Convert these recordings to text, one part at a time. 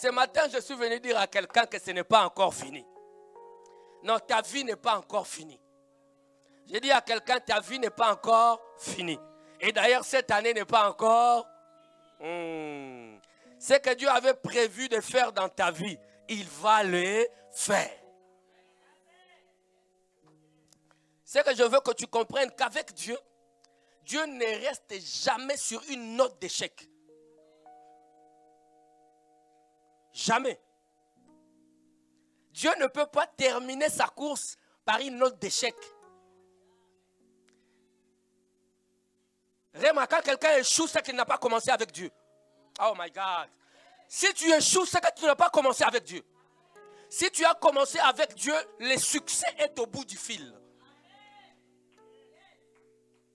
Ce matin, je suis venu dire à quelqu'un que ce n'est pas encore fini. Non, ta vie n'est pas encore finie. J'ai dit à quelqu'un, ta vie n'est pas encore finie. Et d'ailleurs, cette année n'est pas encore... Ce que Dieu avait prévu de faire dans ta vie, il va le faire. Ce que je veux que tu comprennes, qu'avec Dieu, Dieu ne reste jamais sur une note d'échec. Jamais. Dieu ne peut pas terminer sa course par une note d'échec. Remarque, quand quelqu'un échoue, c'est qu'il n'a pas commencé avec Dieu. Oh my God. Si tu échoues, c'est que tu n'as pas commencé avec Dieu. Si tu as commencé avec Dieu, le succès est au bout du fil.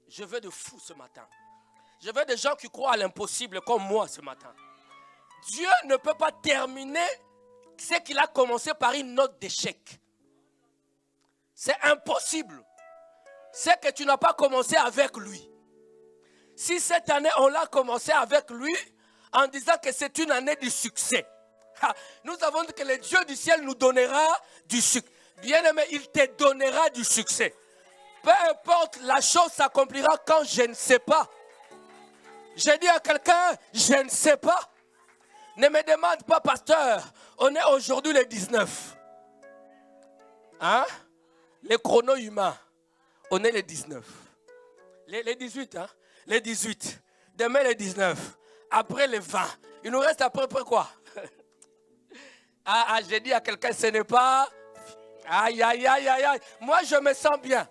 Je veux de fous ce matin. Je veux des gens qui croient à l'impossible comme moi ce matin. Dieu ne peut pas terminer ce qu'il a commencé par une note d'échec. C'est impossible. C'est que tu n'as pas commencé avec lui. Si cette année on l'a commencé avec lui en disant que c'est une année du succès. Nous avons dit que le Dieu du ciel nous donnera du succès. Bien-aimé, il te donnera du succès. Peu importe, la chose s'accomplira quand je ne sais pas. J'ai dit à quelqu'un, je ne sais pas. Ne me demande pas, pasteur, on est aujourd'hui le 19. Hein? Les chronos humains, on est le 19. Les 18, hein? Les 18. Demain les 19. Après les 20. Il nous reste à peu près quoi? J'ai dit à quelqu'un, ce n'est pas... Aïe, aïe, aïe, aïe, aïe. Moi, je me sens bien.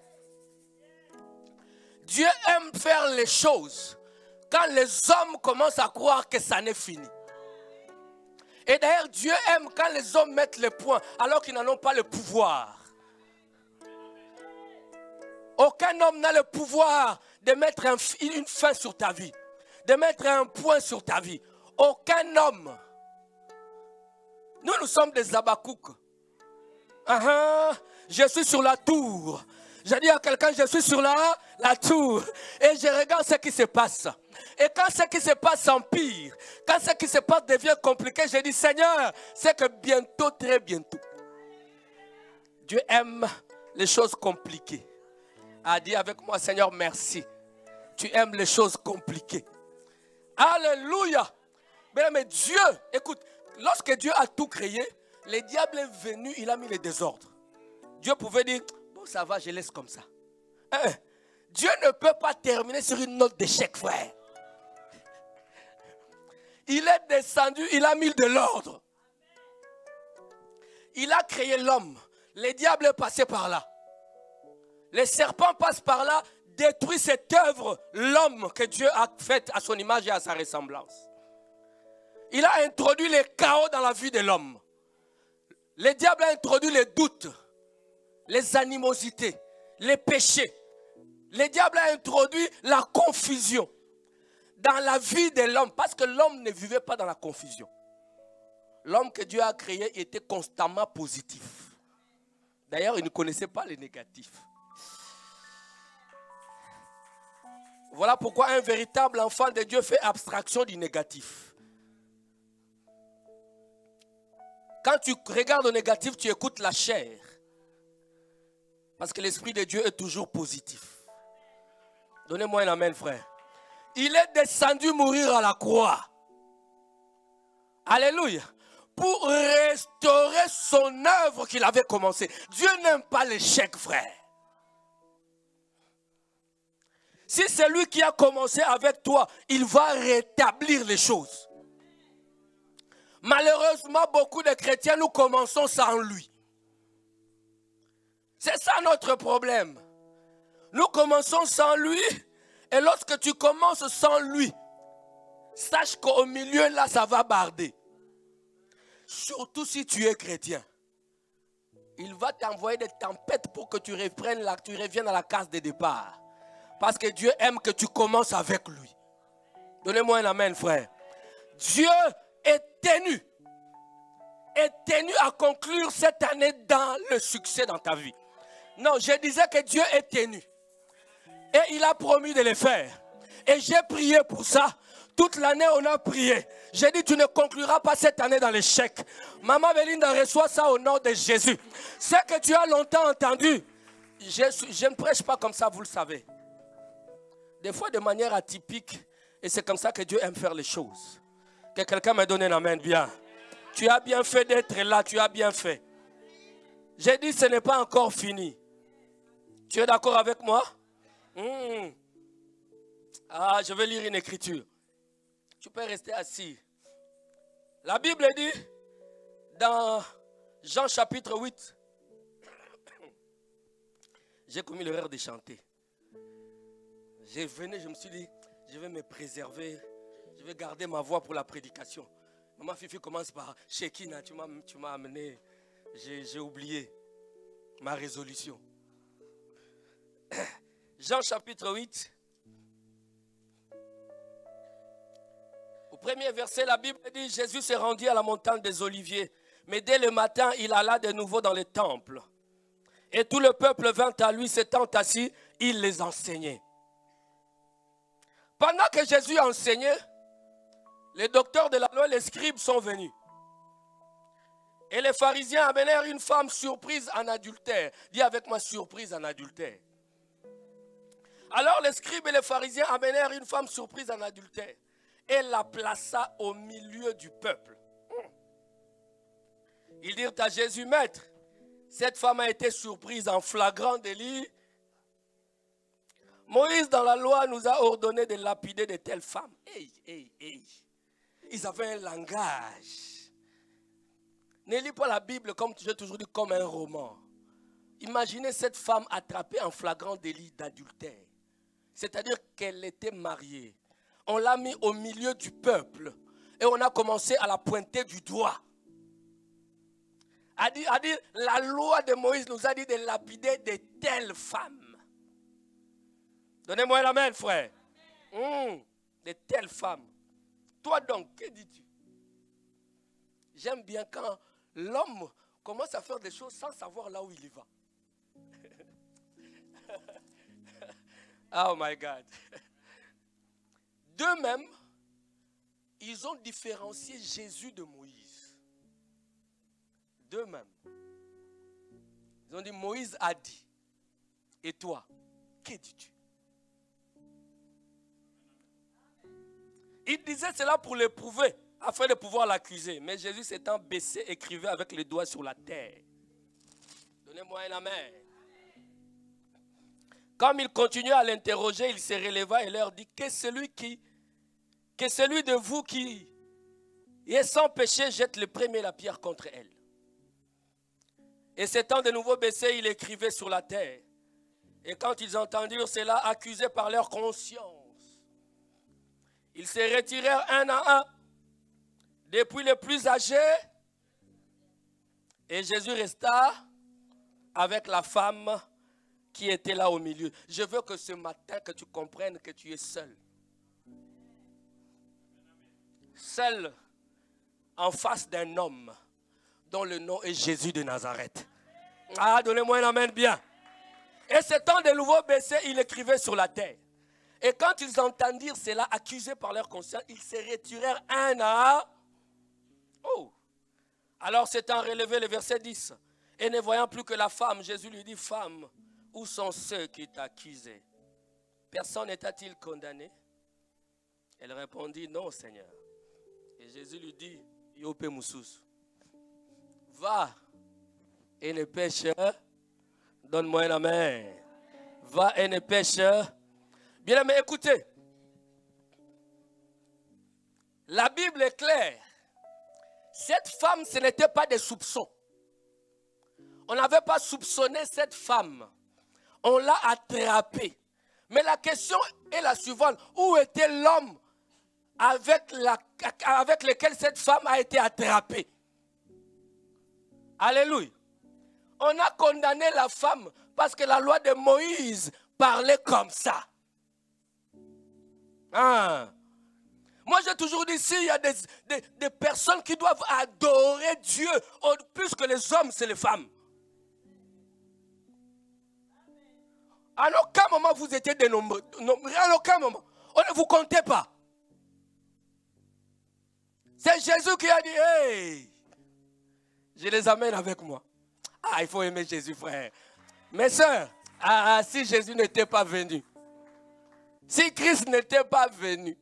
Dieu aime faire les choses quand les hommes commencent à croire que ça n'est fini. Et d'ailleurs, Dieu aime quand les hommes mettent les points alors qu'ils n'en ont pas le pouvoir. Aucun homme n'a le pouvoir de mettre une fin sur ta vie, de mettre un point sur ta vie. Aucun homme. Nous sommes des Habakkuk. Je suis sur la tour. J'ai dit à quelqu'un, je suis sur la tour. Et je regarde ce qui se passe. Et quand ce qui se passe empire, quand ce qui se passe devient compliqué, je dis, Seigneur, c'est que bientôt, très bientôt, Dieu aime les choses compliquées. A dit avec moi, Seigneur, merci. Tu aimes les choses compliquées. Alléluia. Mais Dieu, écoute, lorsque Dieu a tout créé, le diable est venu, il a mis le désordre. Dieu pouvait dire, bon ça va, je laisse comme ça. Dieu ne peut pas terminer sur une note d'échec, frère. Il est descendu, il a mis de l'ordre. Il a créé l'homme. Le diable est passé par là. Les serpents passent par là, détruit cette œuvre, l'homme que Dieu a fait à son image et à sa ressemblance. Il a introduit le chaos dans la vie de l'homme. Le diable a introduit les doutes, les animosités, les péchés. Le diable a introduit la confusion dans la vie de l'homme, parce que l'homme ne vivait pas dans la confusion. L'homme que Dieu a créé était constamment positif. D'ailleurs, il ne connaissait pas les négatifs. Voilà pourquoi un véritable enfant de Dieu fait abstraction du négatif. Quand tu regardes le négatif, tu écoutes la chair. Parce que l'Esprit de Dieu est toujours positif. Donnez-moi un amen, frère. Il est descendu mourir à la croix. Alléluia. Pour restaurer son œuvre qu'il avait commencée. Dieu n'aime pas l'échec, frère. Si c'est lui qui a commencé avec toi, il va rétablir les choses. Malheureusement, beaucoup de chrétiens, nous commençons sans lui. C'est ça notre problème. Nous commençons sans lui. Et lorsque tu commences sans lui, sache qu'au milieu, là, ça va barder. Surtout si tu es chrétien. Il va t'envoyer des tempêtes pour que tu reviennes à la case de départ. Parce que Dieu aime que tu commences avec lui. Donnez-moi un amen, frère. Dieu est tenu à conclure cette année dans le succès dans ta vie. Non, je disais que Dieu est tenu. Et il a promis de le faire. Et j'ai prié pour ça. Toute l'année, on a prié. J'ai dit, tu ne concluras pas cette année dans l'échec. Maman Belinda, reçoit ça au nom de Jésus. Ce que tu as longtemps entendu, je ne prêche pas comme ça, vous le savez. Des fois de manière atypique, et c'est comme ça que Dieu aime faire les choses. Que quelqu'un me donne une amène bien. Tu as bien fait d'être là, tu as bien fait. J'ai dit, ce n'est pas encore fini. Tu es d'accord avec moi? Ah, je vais lire une écriture. Tu peux rester assis. La Bible dit, dans Jean chapitre 8, j'ai commis l'erreur de chanter. Je me suis dit, je vais me préserver, je vais garder ma voix pour la prédication. Maman Fifi commence par Shekina, tu m'as amené, j'ai oublié ma résolution. Jean chapitre 8. Au premier verset, la Bible dit, Jésus s'est rendu à la montagne des Oliviers. Mais dès le matin, il alla de nouveau dans le temple. Et tout le peuple vint à lui, s'étant assis, il les enseignait. Pendant que Jésus enseignait, les docteurs de la loi, les scribes sont venus. Et les pharisiens amenèrent une femme surprise en adultère. Dis avec moi, surprise en adultère. Alors les scribes et les pharisiens amenèrent une femme surprise en adultère et la plaça au milieu du peuple. Ils dirent à Jésus, Maître, cette femme a été surprise en flagrant délit. Moïse dans la loi nous a ordonné de lapider de telles femmes. Ils avaient un langage. Ne lis pas la Bible comme j'ai toujours dit, comme un roman. Imaginez cette femme attrapée en flagrant délit d'adultère. C'est-à-dire qu'elle était mariée. On l'a mis au milieu du peuple. Et on a commencé à la pointer du doigt. A dit, la loi de Moïse nous a dit de lapider de telles femmes. Donnez-moi un amen, frère. De telles femmes. Toi donc, que dis-tu? J'aime bien quand l'homme commence à faire des choses sans savoir là où il y va. Oh my God. D'eux-mêmes, ils ont différencié Jésus de Moïse. D'eux-mêmes. Ils ont dit, Moïse a dit. Et toi, que dis-tu? Il disait cela pour l'éprouver, afin de pouvoir l'accuser. Mais Jésus s'étant baissé, écrivait avec les doigts sur la terre. Donnez-moi un amen. Comme il continuait à l'interroger, il se releva et leur dit, que celui de vous qui est sans péché jette le premier la pierre contre elle. Et s'étant de nouveau baissé, il écrivait sur la terre. Et quand ils entendirent cela, accusés par leur conscience, ils se retirèrent un à un, depuis les plus âgés, et Jésus resta avec la femme qui était là au milieu. Je veux que ce matin, que tu comprennes que tu es seul. Seul en face d'un homme dont le nom est Jésus de Nazareth. Ah, donnez-moi un amen bien. Et s'étant de nouveau baissé, il écrivait sur la terre. Et quand ils entendirent cela, accusés par leur conscience, ils se retirèrent un à un. Oh! Alors s'étant relevé le verset 10, et ne voyant plus que la femme, Jésus lui dit, femme, où sont ceux qui t'accusaient? Personne n'était-il condamné? Elle répondit, non, Seigneur. Et Jésus lui dit, Yope Moussous, va et ne pêche. Donne-moi un amen. Va et ne pêche. Bien aimé, écoutez. La Bible est claire. Cette femme, ce n'était pas des soupçons. On n'avait pas soupçonné cette femme. On l'a attrapée. Mais la question est la suivante. Où était l'homme avec lequel cette femme a été attrapée? Alléluia. On a condamné la femme parce que la loi de Moïse parlait comme ça. Moi, j'ai toujours dit, s'il y a des personnes qui doivent adorer Dieu, plus que les hommes, c'est les femmes. À aucun moment, vous étiez dénombrés. À aucun moment. On ne vous comptait pas. C'est Jésus qui a dit, hey, je les amène avec moi. Ah, il faut aimer Jésus, frère. Mes sœurs, si Jésus n'était pas venu, si Christ n'était pas venu,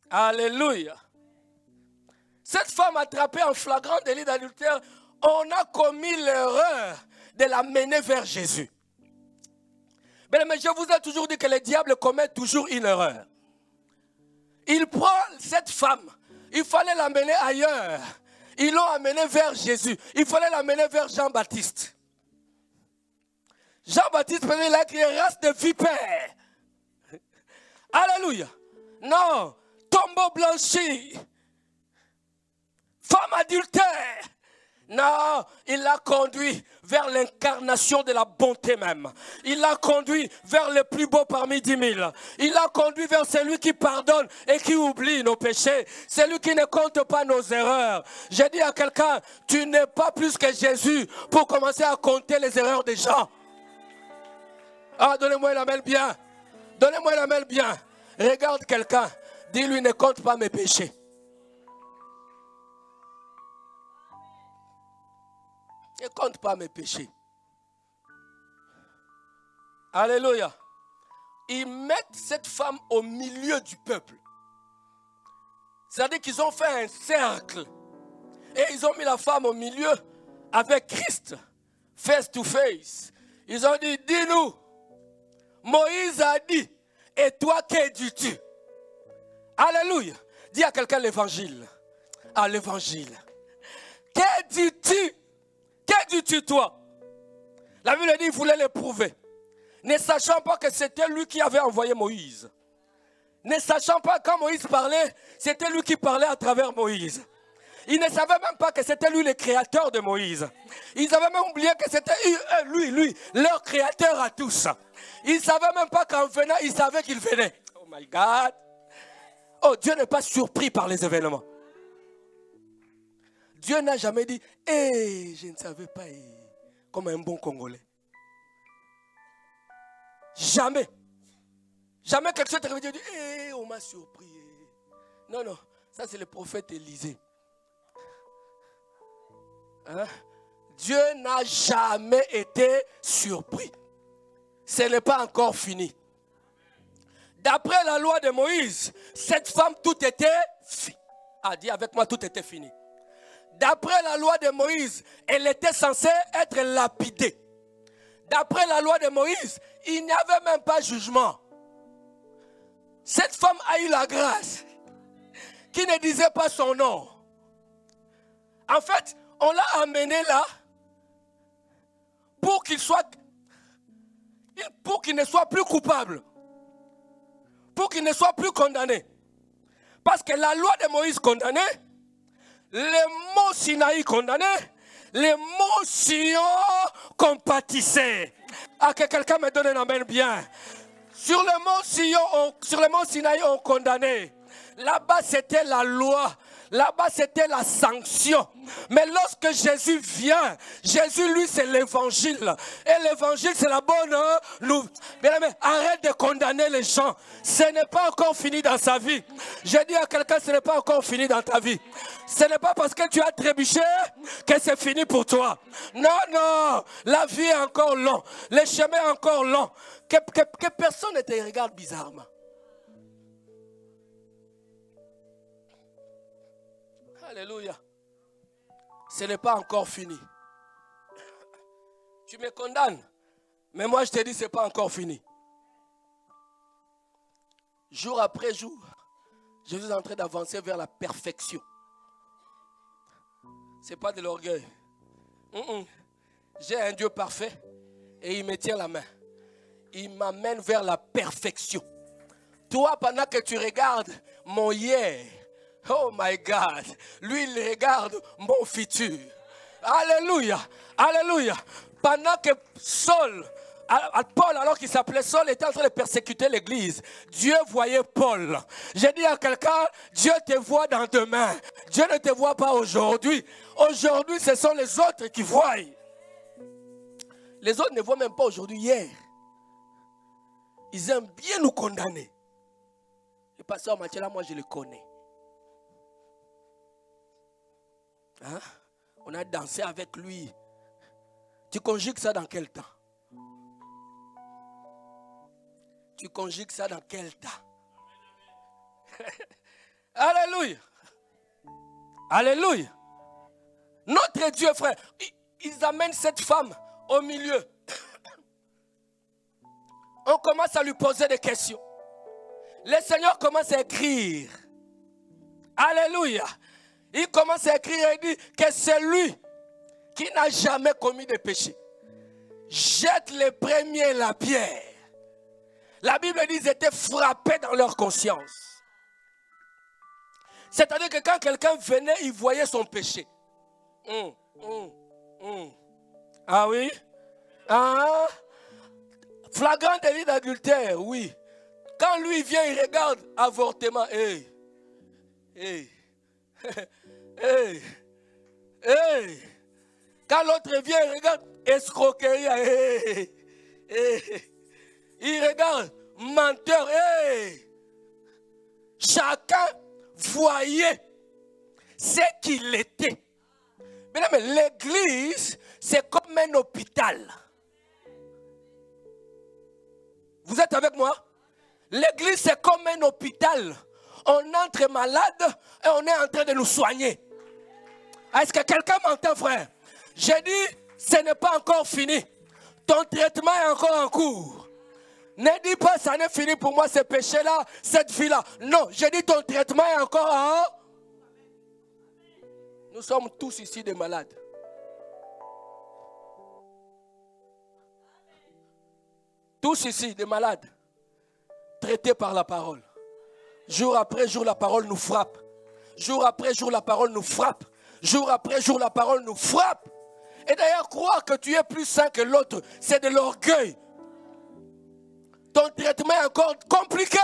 alléluia. Cette femme attrapée en flagrant délit d'adultère, on a commis l'erreur de la mener vers Jésus. Mais je vous ai toujours dit que le diable commet toujours une erreur. Il prend cette femme, il fallait l'amener ailleurs. Ils l'ont amenée vers Jésus. Il fallait l'amener vers Jean-Baptiste. Jean-Baptiste, il a crié race de vipères. Alléluia. Non, tombeau blanchi. Femme adultère. Non, il l'a conduit vers l'incarnation de la bonté même. Il l'a conduit vers le plus beau parmi 10 000. Il l'a conduit vers celui qui pardonne et qui oublie nos péchés. Celui qui ne compte pas nos erreurs. J'ai dit à quelqu'un, tu n'es pas plus que Jésus pour commencer à compter les erreurs des gens. Ah, donnez-moi la main bien. Donnez-moi la main bien. Regarde quelqu'un. Dis-lui, ne compte pas mes péchés. Ne compte pas mes péchés. Alléluia. Ils mettent cette femme au milieu du peuple. C'est-à-dire qu'ils ont fait un cercle. Et ils ont mis la femme au milieu avec Christ. Face to face. Ils ont dit, dis-nous. Moïse a dit, et toi, que dis-tu? Alléluia. Dis à quelqu'un l'évangile. Ah, l'évangile. Que dis-tu? Que dis-tu toi? La Bible dit qu'il voulait l'éprouver. Ne sachant pas que c'était lui qui avait envoyé Moïse. Ne sachant pas quand Moïse parlait, c'était lui qui parlait à travers Moïse. Ils ne savaient même pas que c'était lui le créateur de Moïse. Ils avaient même oublié que c'était lui, leur créateur à tous. Ils ne savaient même pas qu'en venant, ils savaient qu'il venait. Oh my God. Oh, Dieu n'est pas surpris par les événements. Dieu n'a jamais dit, hey, je ne savais pas, comme un bon Congolais. Jamais. Jamais quelque chose est arrivé et dit, hey, on m'a surpris. Non, non, ça c'est le prophète Élisée. Hein? Dieu n'a jamais été surpris. Ce n'est pas encore fini. D'après la loi de Moïse, cette femme, tout était fini. Ah, dis avec moi, tout était fini. D'après la loi de Moïse, elle était censée être lapidée. D'après la loi de Moïse, il n'y avait même pas jugement. Cette femme a eu la grâce qui ne disait pas son nom. En fait, on l'a amené là pour qu'il ne soit plus coupable. Pour qu'il ne soit plus condamné. Parce que la loi de Moïse condamnait, les mots Sinaï condamnaient, les mots Sion compatissaient. Ah, que quelqu'un me donne un amen bien. Sur le mont Sinaï, on condamnait. Là-bas, c'était la loi. Là-bas, c'était la sanction. Mais lorsque Jésus vient, Jésus, lui, c'est l'évangile. Et l'évangile, c'est la bonne nouvelle. Mais arrête de condamner les gens. Ce n'est pas encore fini dans sa vie. J'ai dit à quelqu'un, ce n'est pas encore fini dans ta vie. Ce n'est pas parce que tu as trébuché que c'est fini pour toi. Non, non. La vie est encore longue. Le chemin est encore long. Que personne ne te regarde bizarrement. Alléluia. Ce n'est pas encore fini. Tu me condamnes. Mais moi je te dis ce n'est pas encore fini. Jour après jour, je suis en train d'avancer vers la perfection. Ce n'est pas de l'orgueil. J'ai un Dieu parfait et il me tient la main. Il m'amène vers la perfection. Toi, pendant que tu regardes mon hier, oh my God, lui il regarde mon futur. Alléluia, alléluia. Pendant que Paul, alors qu'il s'appelait Saul, était en train de persécuter l'église, Dieu voyait Paul. J'ai dit à quelqu'un, Dieu te voit dans demain. Dieu ne te voit pas aujourd'hui. Aujourd'hui, ce sont les autres qui voient. Les autres ne voient même pas aujourd'hui, hier. Ils aiment bien nous condamner. Le pasteur Mathieu, là, moi, je le connais. Hein? On a dansé avec lui. Tu conjugues ça dans quel temps? Tu conjugues ça dans quel temps? Alléluia. Alléluia. Notre Dieu, frère, ils amènent cette femme au milieu. On commence à lui poser des questions. Le Seigneur commence à écrire. Alléluia. Il commence à écrire et dit que c'est lui qui n'a jamais commis de péché. Jette les premiers la pierre. La Bible dit qu'ils étaient frappés dans leur conscience. C'est-à-dire que quand quelqu'un venait, il voyait son péché. Ah oui? Ah, flagrant délit d'adultère, oui. Quand lui vient, il regarde avortement. Hey. Quand l'autre vient, il regarde escroquerie. Il regarde menteur. Chacun voyait ce qu'il était. Mais l'église, c'est comme un hôpital. Vous êtes avec moi? L'église, c'est comme un hôpital. On entre malade et on est en train de nous soigner. Est-ce que quelqu'un m'entend, frère? J'ai dit, ce n'est pas encore fini. Ton traitement est encore en cours. Ne dis pas, ça n'est fini pour moi, ce péché-là, cette vie-là. Non, j'ai dit, ton traitement est encore en... Nous sommes tous ici des malades. Tous ici des malades. Traités par la parole. Jour après jour, la parole nous frappe. Jour après jour, la parole nous frappe. Jour après jour, la parole nous frappe. Et d'ailleurs, croire que tu es plus saint que l'autre, c'est de l'orgueil. Ton traitement est encore compliqué.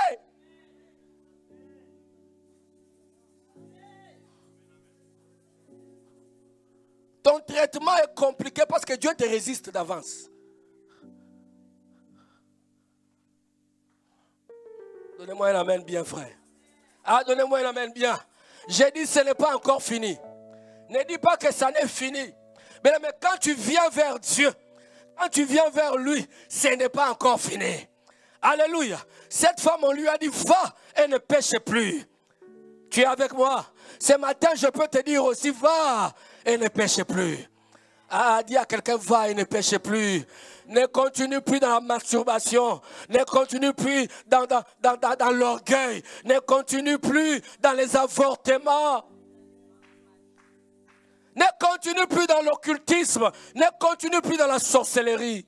Ton traitement est compliqué parce que Dieu te résiste d'avance. Donnez-moi un amen bien, frère. Ah, donnez-moi un amen bien. J'ai dit, ce n'est pas encore fini. Ne dis pas que ça n'est fini. Mais quand tu viens vers Dieu, quand tu viens vers lui, ce n'est pas encore fini. Alléluia. Cette femme, on lui a dit, va et ne pêche plus. Tu es avec moi? Ce matin, je peux te dire aussi, va et ne pêche plus. Ah, dis à quelqu'un, va et ne pêche plus. Ne continue plus dans la masturbation. Ne continue plus dans l'orgueil. Ne continue plus dans les avortements. Ne continue plus dans l'occultisme. Ne continue plus dans la sorcellerie.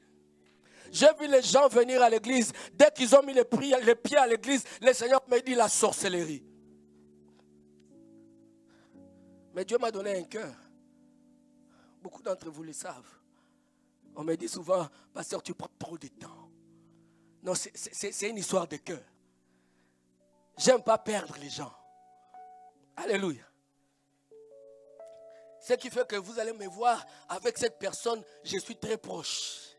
J'ai vu les gens venir à l'église. Dès qu'ils ont mis les pieds à l'église, le Seigneur m'a dit la sorcellerie. Mais Dieu m'a donné un cœur. Beaucoup d'entre vous le savent. On me dit souvent, pasteur, tu prends trop de temps. Non, c'est une histoire de cœur. J'aime pas perdre les gens. Alléluia. Ce qui fait que vous allez me voir avec cette personne, je suis très proche.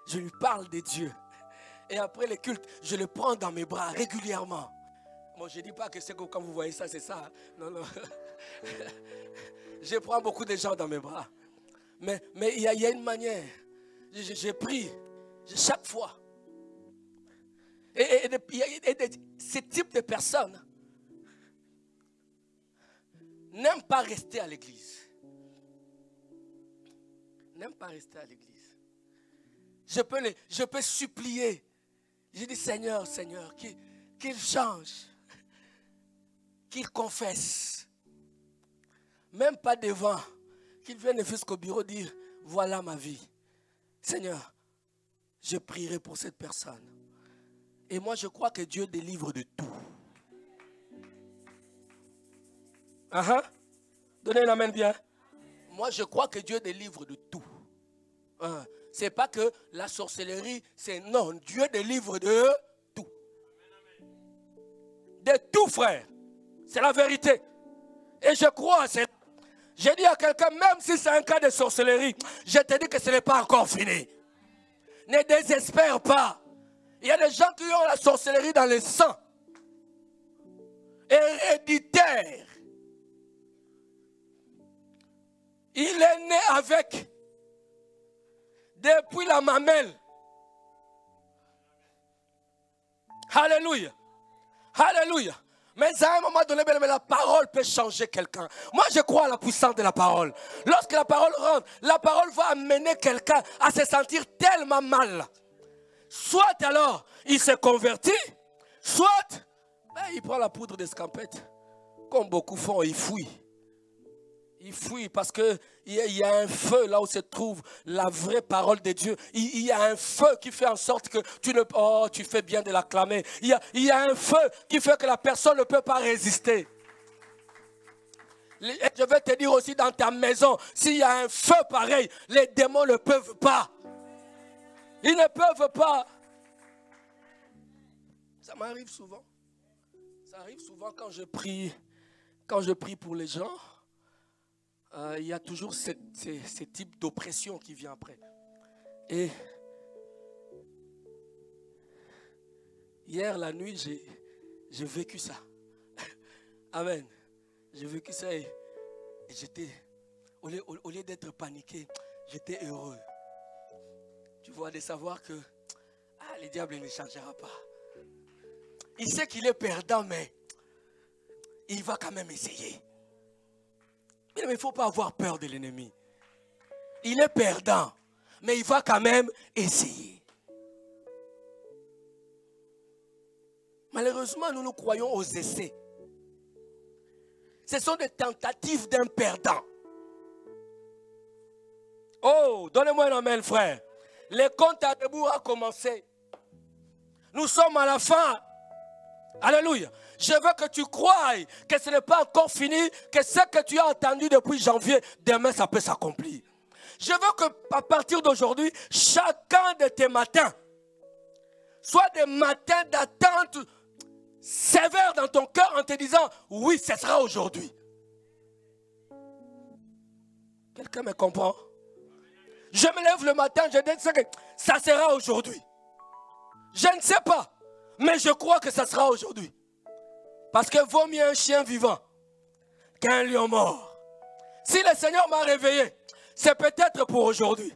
Je lui parle de Dieu. Et après le culte, je le prends dans mes bras régulièrement. Bon, je ne dis pas que c'est que quand vous voyez ça, c'est ça. Non, non. Je prends beaucoup de gens dans mes bras. Mais il y a une manière. J'ai pris chaque fois. Et ce type de personnes n'aiment pas rester à l'église. N'aiment pas rester à l'église. Je peux supplier. Je dis, Seigneur, Seigneur, qu'il change. Qu'il confesse. Même pas devant. Qu'il vienne jusqu'au bureau dire, voilà ma vie. Seigneur, je prierai pour cette personne. Et moi, je crois que Dieu délivre de tout. Donnez une amen bien. Moi, je crois que Dieu délivre de tout. Ce n'est pas que la sorcellerie, c'est non. Dieu délivre de tout. De tout, frère. C'est la vérité. Et je crois à cela. J'ai dit à quelqu'un, même si c'est un cas de sorcellerie, je te dis que ce n'est pas encore fini. Ne désespère pas. Il y a des gens qui ont la sorcellerie dans le sang. héréditaire. Il est né avec, depuis la mamelle. Alléluia. Alléluia. Mais à un moment donné, la parole peut changer quelqu'un. Moi, je crois à la puissance de la parole. Lorsque la parole rentre, la parole va amener quelqu'un à se sentir tellement mal. Soit alors, il se convertit, soit il prend la poudre d'escampette. Comme beaucoup font, il fuit. Il fuit parce qu'il y a un feu là où se trouve la vraie parole de Dieu. Il y a un feu qui fait en sorte que tu fais bien de l'acclamer. Il y a un feu qui fait que la personne ne peut pas résister. Et je vais te dire aussi dans ta maison, s'il y a un feu pareil, les démons ne peuvent pas. Ils ne peuvent pas. Ça m'arrive souvent. Ça arrive souvent quand je prie pour les gens. Il y a toujours ce type d'oppression qui vient après. Et hier, la nuit, j'ai vécu ça. Amen. J'ai vécu ça et j'étais, au lieu d'être paniqué, j'étais heureux. Tu vois, de savoir que le diable ne changera pas. Il sait qu'il est perdant, mais il va quand même essayer. Mais il ne faut pas avoir peur de l'ennemi. Il est perdant, mais il va quand même essayer. Malheureusement, nous croyons aux essais. Ce sont des tentatives d'un perdant. Oh, donnez-moi un amen, frère. Le compte à rebours a commencé. Nous sommes à la fin. Alléluia. Je veux que tu croies que ce n'est pas encore fini, que ce que tu as entendu depuis janvier, demain ça peut s'accomplir. Je veux qu'à partir d'aujourd'hui, chacun de tes matins soit des matins d'attente sévères dans ton cœur en te disant, oui, ce sera aujourd'hui. Quelqu'un me comprend? Je me lève le matin, je dis que ça sera aujourd'hui. Je ne sais pas, mais je crois que ça sera aujourd'hui. Parce que vaut mieux un chien vivant qu'un lion mort. Si le Seigneur m'a réveillé, c'est peut-être pour aujourd'hui.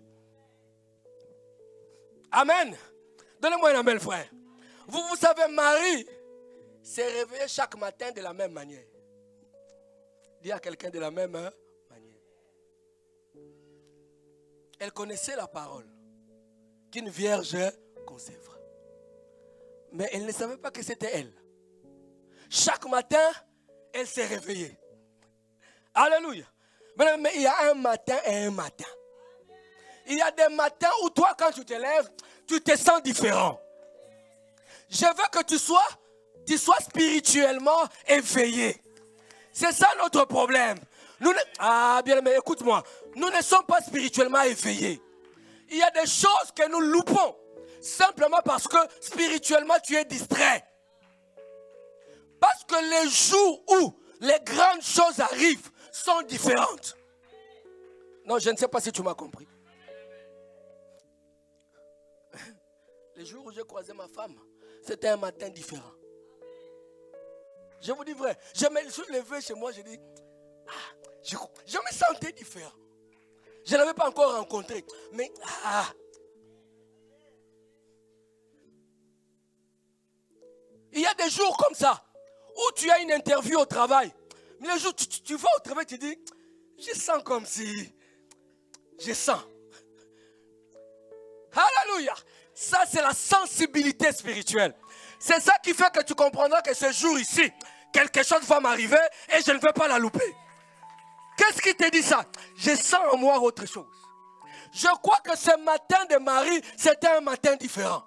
Amen. Donnez-moi un amen, frère. Vous savez, Marie s'est réveillée chaque matin de la même manière. Dis à quelqu'un de la même manière. Elle connaissait la parole qu'une vierge conserve. Mais elle ne savait pas que c'était elle. Chaque matin, elle s'est réveillée. Alléluia. Mais il y a un matin et un matin. Il y a des matins où toi, quand tu te lèves, tu te sens différent. Je veux que tu sois spirituellement éveillé. C'est ça notre problème. Bien aimé, écoute-moi. Nous ne sommes pas spirituellement éveillés. Il y a des choses que nous loupons. Simplement parce que spirituellement tu es distrait. Parce que les jours où les grandes choses arrivent sont différentes. Non, je ne sais pas si tu m'as compris. Les jours où j'ai croisé ma femme, c'était un matin différent. Je vous dis vrai, je me suis levé chez moi, je dis, je me sentais différent. Je ne l'avais pas encore rencontré, mais il y a des jours comme ça, où tu as une interview au travail. Mais le jour tu vas au travail, tu dis, je sens comme si, je sens. Alléluia. Ça, c'est la sensibilité spirituelle. C'est ça qui fait que tu comprendras que ce jour ici, quelque chose va m'arriver et je ne vais pas la louper. Qu'est-ce qui te dit ça? Je sens en moi autre chose. Je crois que ce matin de Marie, c'était un matin différent.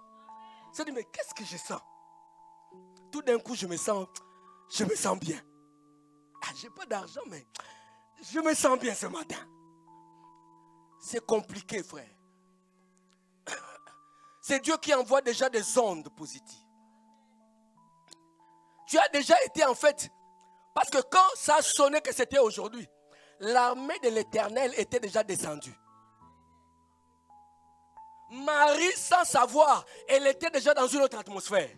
Je me dis, mais qu'est-ce que je sens? Tout d'un coup, je me sens bien. Je n'ai pas d'argent, mais je me sens bien ce matin. C'est compliqué, frère. C'est Dieu qui envoie déjà des ondes positives. Tu as déjà été en fait, parce que quand ça a sonné que c'était aujourd'hui, l'armée de l'Éternel était déjà descendue. Marie, sans savoir, elle était déjà dans une autre atmosphère.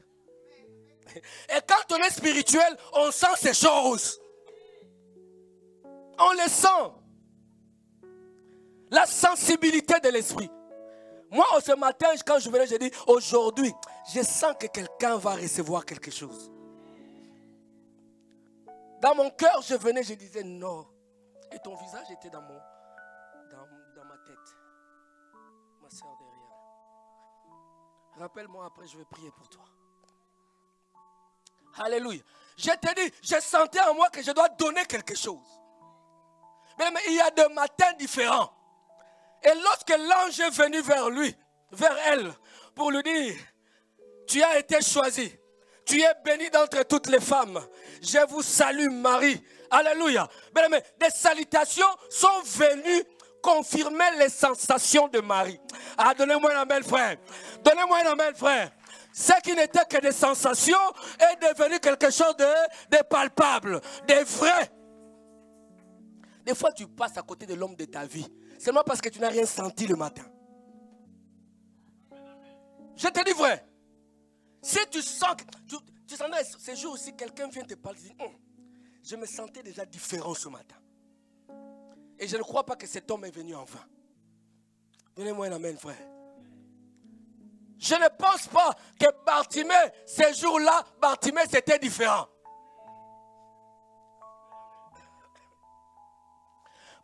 Et quand on est spirituel, on sent ces choses. On les sent. La sensibilité de l'esprit. Moi, ce matin, quand je venais, j'ai dit, aujourd'hui, je sens que quelqu'un va recevoir quelque chose. Dans mon cœur, je venais, je disais non. Et ton visage était dans ma tête. Ma soeur derrière. Rappelle-moi après, je vais prier pour toi. Alléluia. Je te dis, je sentais en moi que je dois donner quelque chose. Mais il y a des matins différents. Et lorsque l'ange est venu vers lui, vers elle, pour lui dire, tu as été choisi, tu es bénie d'entre toutes les femmes. Je vous salue Marie. Alléluia. Mais des salutations sont venues confirmer les sensations de Marie. Ah, donnez-moi un amen, frère. Donnez-moi un amen, frère. Ce qui n'était que des sensations est devenu quelque chose de palpable, de vrai. Des fois, tu passes à côté de l'homme de ta vie. Seulement parce que tu n'as rien senti le matin. Je te dis vrai. Si tu sens que tu sentais ces jours aussi, quelqu'un vient te parler, dit, je me sentais déjà différent ce matin. Et je ne crois pas que cet homme est venu en vain. Donnez-moi un amen, frère. Je ne pense pas que Bartimée, ces jours-là, Bartimée, c'était différent.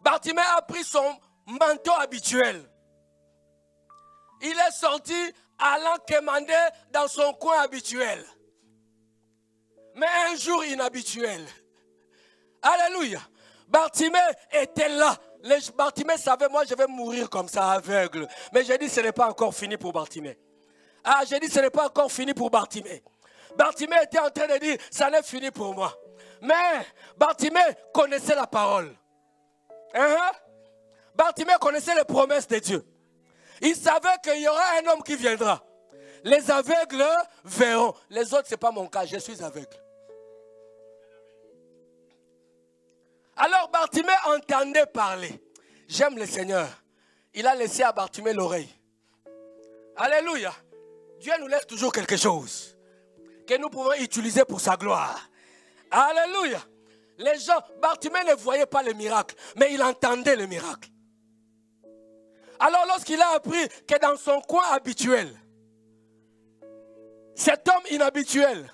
Bartimée a pris son manteau habituel. Il est sorti allant quémander dans son coin habituel. Mais un jour inhabituel. Alléluia. Bartimée était là. Bartimée savait, moi je vais mourir comme ça, aveugle. Mais j'ai dit, ce n'est pas encore fini pour Bartimée. Ah, j'ai dit, ce n'est pas encore fini pour Bartimée. Bartimée était en train de dire, ça n'est fini pour moi. Mais Bartimée connaissait la parole. Bartimée connaissait les promesses de Dieu. Il savait qu'il y aura un homme qui viendra. Les aveugles verront. Les autres, ce n'est pas mon cas, je suis aveugle. Alors Bartimée entendait parler. J'aime le Seigneur. Il a laissé à Bartimée l'oreille. Alléluia. Dieu nous laisse toujours quelque chose que nous pouvons utiliser pour sa gloire. Alléluia. Les gens, Bartimée ne voyait pas le miracle, mais il entendait le miracle. Alors lorsqu'il a appris que dans son coin habituel, cet homme inhabituel,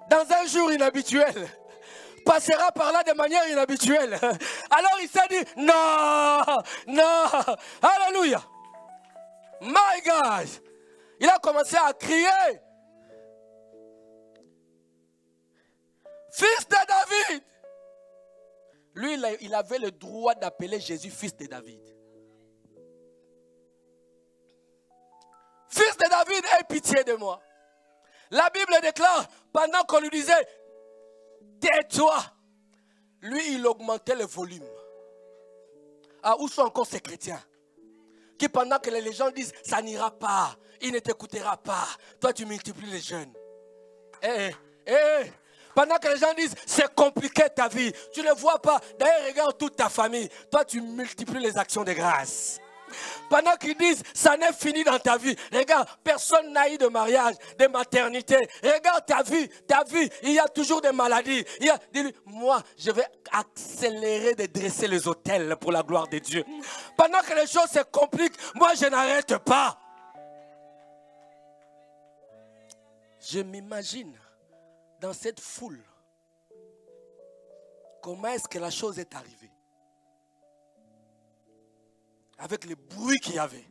dans un jour inhabituel, passera par là de manière inhabituelle. Alors il s'est dit, non, non, alléluia. My God. Il a commencé à crier. Fils de David. Lui, il avait le droit d'appeler Jésus fils de David. Fils de David, aie pitié de moi. La Bible déclare, pendant qu'on lui disait, tais-toi, lui, il augmentait le volume. Ah, où sont encore ces chrétiens qui, pendant que les gens disent, ça n'ira pas, il ne t'écoutera pas, toi tu multiplies les jeunes. Pendant que les gens disent, c'est compliqué ta vie, tu ne vois pas, d'ailleurs regarde toute ta famille, toi tu multiplies les actions de grâce. Pendant qu'ils disent, ça n'est fini dans ta vie. Regarde, personne n'a eu de mariage, de maternité. Regarde ta vie, il y a toujours des maladies. Dis-lui, moi, je vais accélérer de dresser les autels pour la gloire de Dieu. Pendant que les choses se compliquent, moi, je n'arrête pas. Je m'imagine dans cette foule, comment est-ce que la chose est arrivée? Avec le bruit qu'il y avait.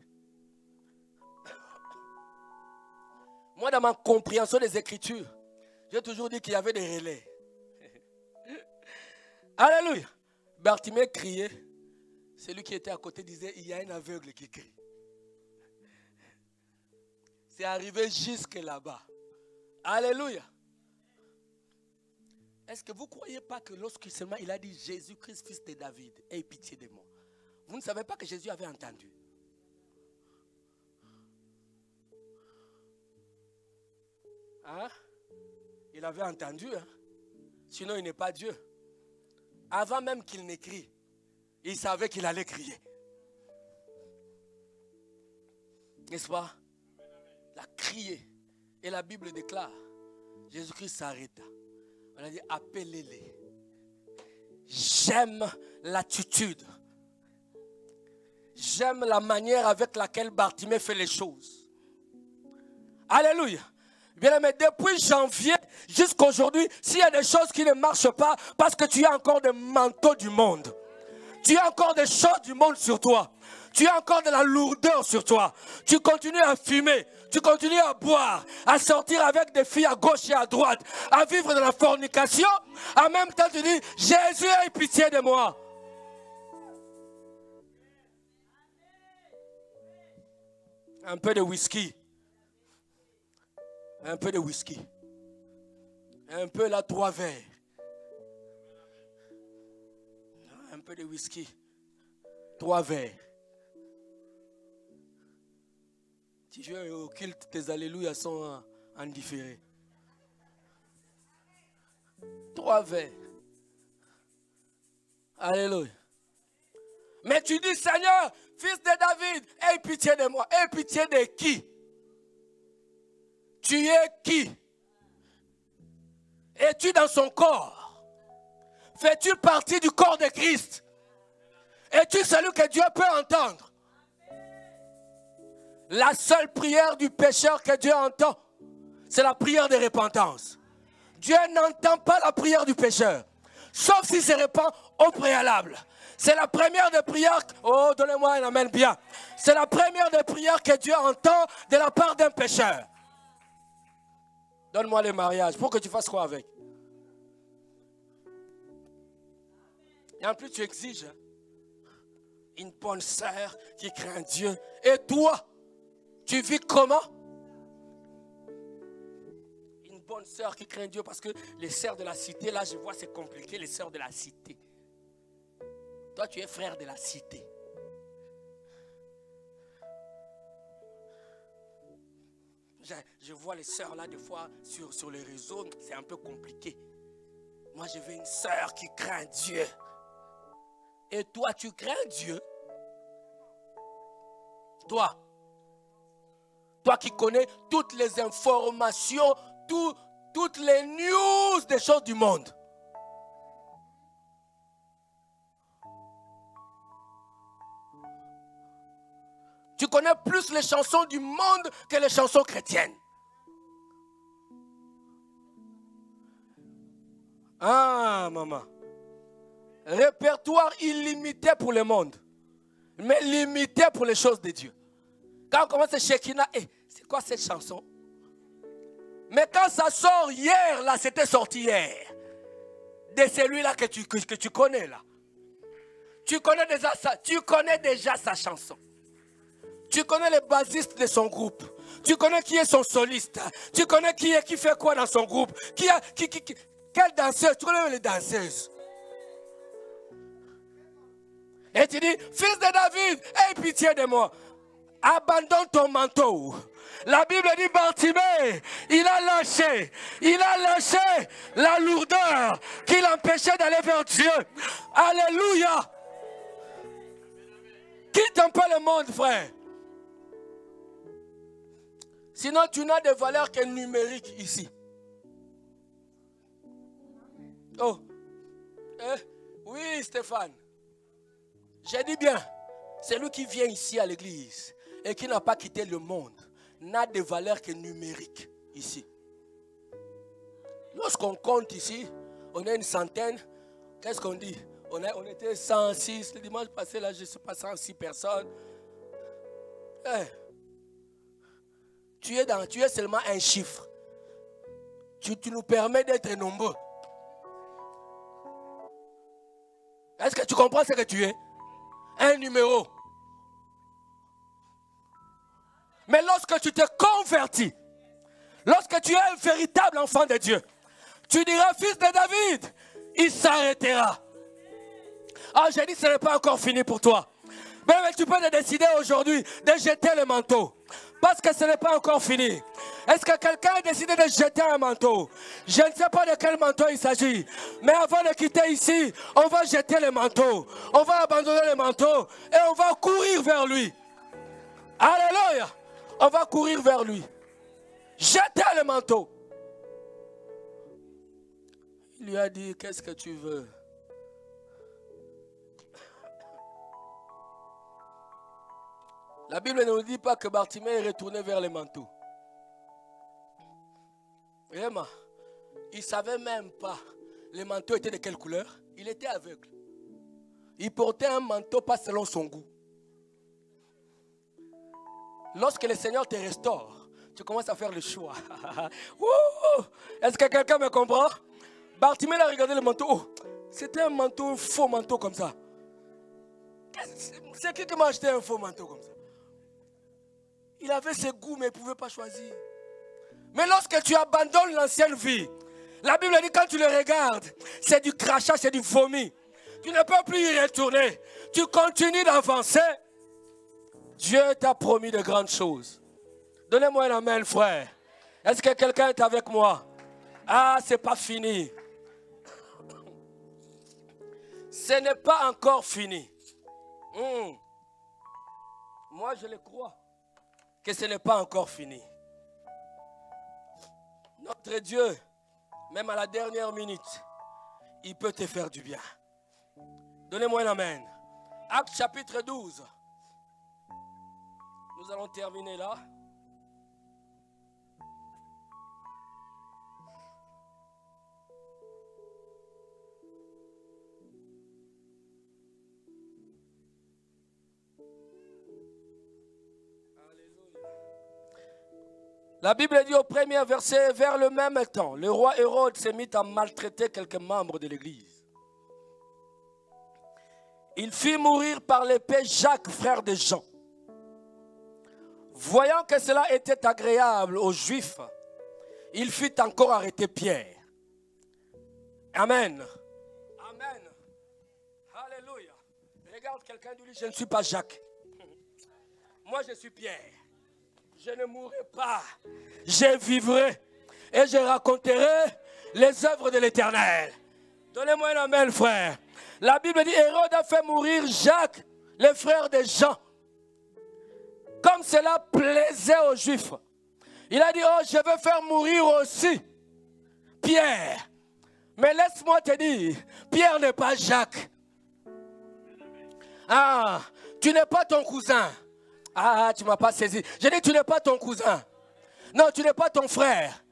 Moi, dans ma compréhension des Écritures, j'ai toujours dit qu'il y avait des relais. Alléluia. Bartimée criait. Celui qui était à côté disait, il y a un aveugle qui crie. C'est arrivé jusque là-bas. Alléluia. Est-ce que vous ne croyez pas que lorsqu'il seulement il a dit Jésus-Christ, fils de David, aie pitié de moi? Vous ne savez pas que Jésus avait entendu. Hein? Il avait entendu. Hein? Sinon, il n'est pas Dieu. Avant même qu'il n'écrit, il savait qu'il allait crier. N'est-ce pas? Il a crié. Et la Bible déclare Jésus-Christ s'arrêta. On a dit, appelez-les. J'aime l'attitude. J'aime la manière avec laquelle Bartimée fait les choses. Alléluia. Bien aimé, depuis janvier jusqu'à aujourd'hui, s'il y a des choses qui ne marchent pas, parce que tu as encore des manteaux du monde. Tu as encore des choses du monde sur toi. Tu as encore de la lourdeur sur toi. Tu continues à fumer. Tu continues à boire. À sortir avec des filles à gauche et à droite. À vivre de la fornication. En même temps, tu dis, Jésus, aie pitié de moi. Un peu de whisky. Un peu de whisky. Un peu là, 3 verres. Un peu de whisky. 3 verres. Tu viens au culte, tes alléluia sont en différé. 3 verres. Alléluia. Mais tu dis, Seigneur, fils de David, aie pitié de moi. Aie pitié de qui? Tu es qui? Es-tu dans son corps? Fais-tu partie du corps de Christ? Es-tu celui que Dieu peut entendre? La seule prière du pécheur que Dieu entend, c'est la prière de repentance. Dieu n'entend pas la prière du pécheur, sauf s'il se répand au préalable. C'est la première des prières, oh donnez-moi un amen bien. C'est la première des prières que Dieu entend de la part d'un pécheur. Donne-moi le mariage pour que tu fasses quoi avec? Et en plus tu exiges une bonne sœur qui craint Dieu. Et toi, tu vis comment? Une bonne sœur qui craint Dieu, parce que les sœurs de la cité, là je vois c'est compliqué, les sœurs de la cité. Toi tu es frère de la cité. Je vois les sœurs là des fois sur les réseaux, c'est un peu compliqué. Moi je veux une sœur qui craint Dieu. Et toi tu crains Dieu? Toi qui connais toutes les informations, toutes les news des choses du monde. Tu connais plus les chansons du monde que les chansons chrétiennes. Ah, maman. Répertoire illimité pour le monde, mais limité pour les choses de Dieu. Quand on commence à Shekinah, c'est quoi cette chanson? Mais quand ça sort hier, là, c'était sorti hier. De celui-là que tu connais, là. Tu connais déjà sa chanson. Tu connais le bassiste de son groupe. Tu connais qui est son soliste. Tu connais qui fait quoi dans son groupe. Quelle danseuse? Tu connais les danseuses. Et tu dis, fils de David, aie pitié de moi. Abandonne ton manteau. La Bible dit, Bartimée, il a lâché la lourdeur qui l'empêchait d'aller vers Dieu. Alléluia. Quitte un peu le monde, frère. Sinon, tu n'as de valeur que numérique ici. Oh. Oui, Stéphane. J'ai dit bien, celui qui vient ici à l'église et qui n'a pas quitté le monde n'a de valeur que numérique ici. Lorsqu'on compte ici, on est une centaine. Qu'est-ce qu'on dit? On était 106. Le dimanche passé, là, je ne sais pas, 106 personnes. Tu es seulement un chiffre. Tu nous permets d'être nombreux. Est-ce que tu comprends ce que tu es? Un numéro. Mais lorsque tu te convertis, lorsque tu es un véritable enfant de Dieu, tu diras, fils de David, il s'arrêtera. Ah, j'ai dit, ce n'est pas encore fini pour toi. Mais tu peux décider aujourd'hui de jeter le manteau. Parce que ce n'est pas encore fini. Est-ce que quelqu'un a décidé de jeter un manteau? Je ne sais pas de quel manteau il s'agit. Mais avant de quitter ici, on va jeter le manteau. On va abandonner le manteau et on va courir vers lui. Alléluia. On va courir vers lui. Jetez le manteau. Il lui a dit, qu'est-ce que tu veux? La Bible ne nous dit pas que Bartimée est retourné vers les manteaux. Vraiment, il ne savait même pas les manteaux étaient de quelle couleur. Il était aveugle. Il portait un manteau pas selon son goût. Lorsque le Seigneur te restaure, tu commences à faire le choix. Est-ce que quelqu'un me comprend? Bartimée a regardé le manteau. Oh, c'était un manteau, un faux manteau comme ça. C'est qui m'a acheté un faux manteau comme ça? Il avait ses goûts, mais il ne pouvait pas choisir. Mais lorsque tu abandonnes l'ancienne vie, la Bible dit quand tu le regardes, c'est du crachat, c'est du vomi. Tu ne peux plus y retourner. Tu continues d'avancer. Dieu t'a promis de grandes choses. Donnez-moi un amen, frère. Est-ce que quelqu'un est avec moi? Ah, c'est pas fini. Ce n'est pas encore fini. Moi, je le crois que ce n'est pas encore fini. Notre Dieu, même à la dernière minute, il peut te faire du bien. Donnez-moi un amen. Actes chapitre 12. Nous allons terminer là. La Bible dit au premier verset, vers le même temps, le roi Hérode s'est mis à maltraiter quelques membres de l'église. Il fit mourir par l'épée Jacques, frère de Jean. Voyant que cela était agréable aux Juifs, il fit encore arrêter Pierre. Amen. Amen. Alléluia. Regarde quelqu'un lui dit, je ne suis pas Jacques. Moi je suis Pierre. Je ne mourrai pas, je vivrai et je raconterai les œuvres de l'Éternel. Donnez-moi un amen, frère. La Bible dit, Hérode a fait mourir Jacques, le frère de Jean. Comme cela plaisait aux Juifs. Il a dit, oh, je veux faire mourir aussi Pierre. Mais laisse-moi te dire, Pierre n'est pas Jacques. Ah, tu n'es pas ton cousin. Ah, tu ne m'as pas saisi. Je dis, tu n'es pas ton cousin. Non, tu n'es pas ton frère.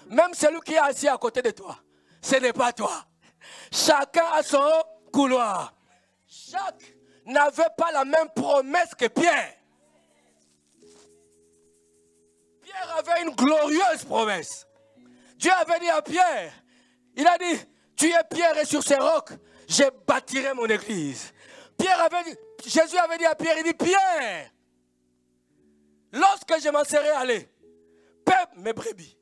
Même celui qui est assis à côté de toi, ce n'est pas toi. Chacun a son couloir. Jacques n'avait pas la même promesse que Pierre. Pierre avait une glorieuse promesse. Dieu avait dit à Pierre, il a dit, tu es Pierre et sur ces rocs, je bâtirai mon église. Pierre avait dit, Jésus avait dit à Pierre, il dit, Pierre, lorsque je m'en serai allé, paie mes brebis.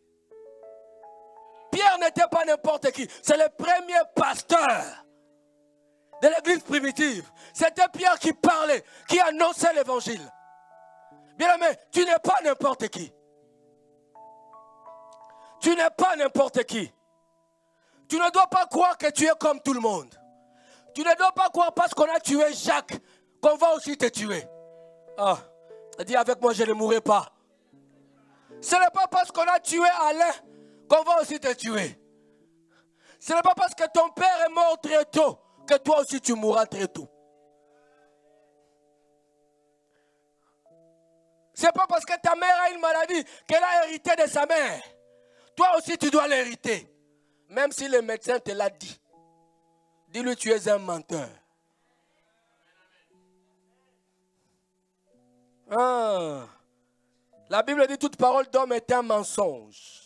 Pierre n'était pas n'importe qui. C'est le premier pasteur de l'église primitive. C'était Pierre qui parlait, qui annonçait l'évangile. Bien aimé, tu n'es pas n'importe qui. Tu n'es pas n'importe qui. Tu ne dois pas croire que tu es comme tout le monde. Tu ne dois pas croire parce qu'on a tué Jacques qu'on va aussi te tuer. Ah. Dis avec moi, je ne mourrai pas. Ce n'est pas parce qu'on a tué Alain qu'on va aussi te tuer. Ce n'est pas parce que ton père est mort très tôt que toi aussi tu mourras très tôt. Ce n'est pas parce que ta mère a une maladie qu'elle a hérité de sa mère. Toi aussi tu dois l'hériter. Même si le médecin te l'a dit. Dis-lui, tu es un menteur. Ah. La Bible dit toute parole d'homme est un mensonge.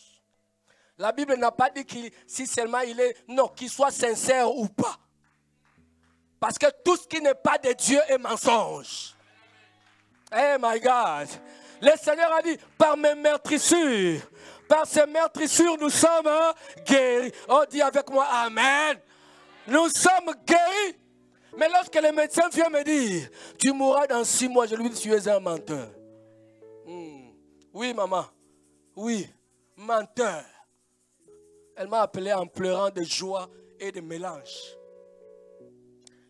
La Bible n'a pas dit si seulement il est, non, qu'il soit sincère ou pas. Parce que tout ce qui n'est pas de Dieu est mensonge. Eh my God. Le Seigneur a dit, par mes meurtrissures, par ces meurtrissures, nous sommes guéris. Oh, dis avec moi, Amen. Nous sommes guéris. Mais lorsque le médecin vient me dire, tu mourras dans 6 mois, je lui dis, tu es un menteur. Oui, maman. Oui, menteur. Elle m'a appelé en pleurant de joie et de mélange.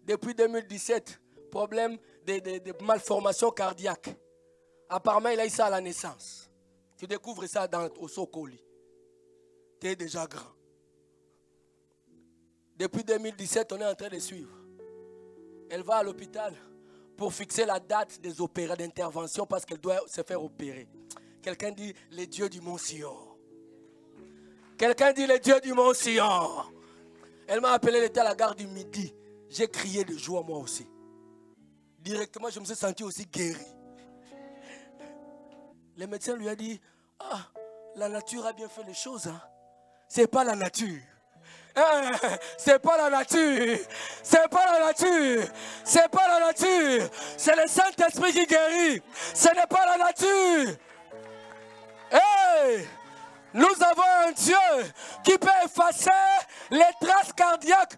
Depuis 2017, problème de malformation cardiaque. Apparemment, il a eu ça à la naissance. Tu découvres ça au Sokoli. Tu es déjà grand. Depuis 2017, on est en train de suivre. Elle va à l'hôpital pour fixer la date des opérations d'intervention parce qu'elle doit se faire opérer. Quelqu'un dit les dieux du Mont Sion. Quelqu'un dit les dieux du Mont Sion. Elle m'a appelé, elle était à la gare du Midi. J'ai crié de joie moi aussi. Directement, je me suis senti aussi guéri. Le médecin lui a dit, ah, la nature a bien fait les choses. Hein. C'est pas la nature. C'est pas la nature. C'est pas la nature. C'est pas la nature. C'est le Saint-Esprit qui guérit. Ce n'est pas la nature. Hey! Nous avons un Dieu qui peut effacer les traces cardiaques,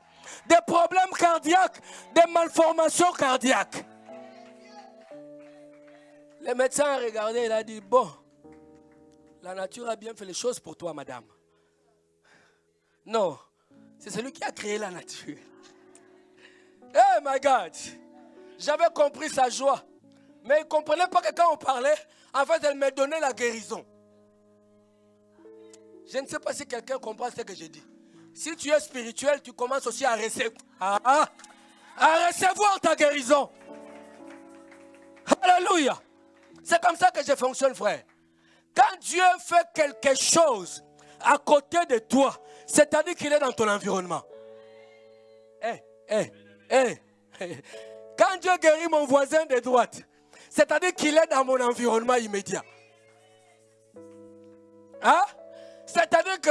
des problèmes cardiaques, des malformations cardiaques. Le médecin a regardé, il a dit, bon, la nature a bien fait les choses pour toi, madame. Non, c'est celui qui a créé la nature. Hey, my God! J'avais compris sa joie. Mais il ne comprenait pas que quand on parlait, en fait, elle me donnait la guérison. Je ne sais pas si quelqu'un comprend ce que je dis. Si tu es spirituel, tu commences aussi à recevoir ta guérison. Alléluia. C'est comme ça que je fonctionne, frère. Quand Dieu fait quelque chose à côté de toi, c'est-à-dire qu'il est dans ton environnement. Quand Dieu guérit mon voisin de droite, c'est-à-dire qu'il est dans mon environnement immédiat. Hein? C'est-à-dire que,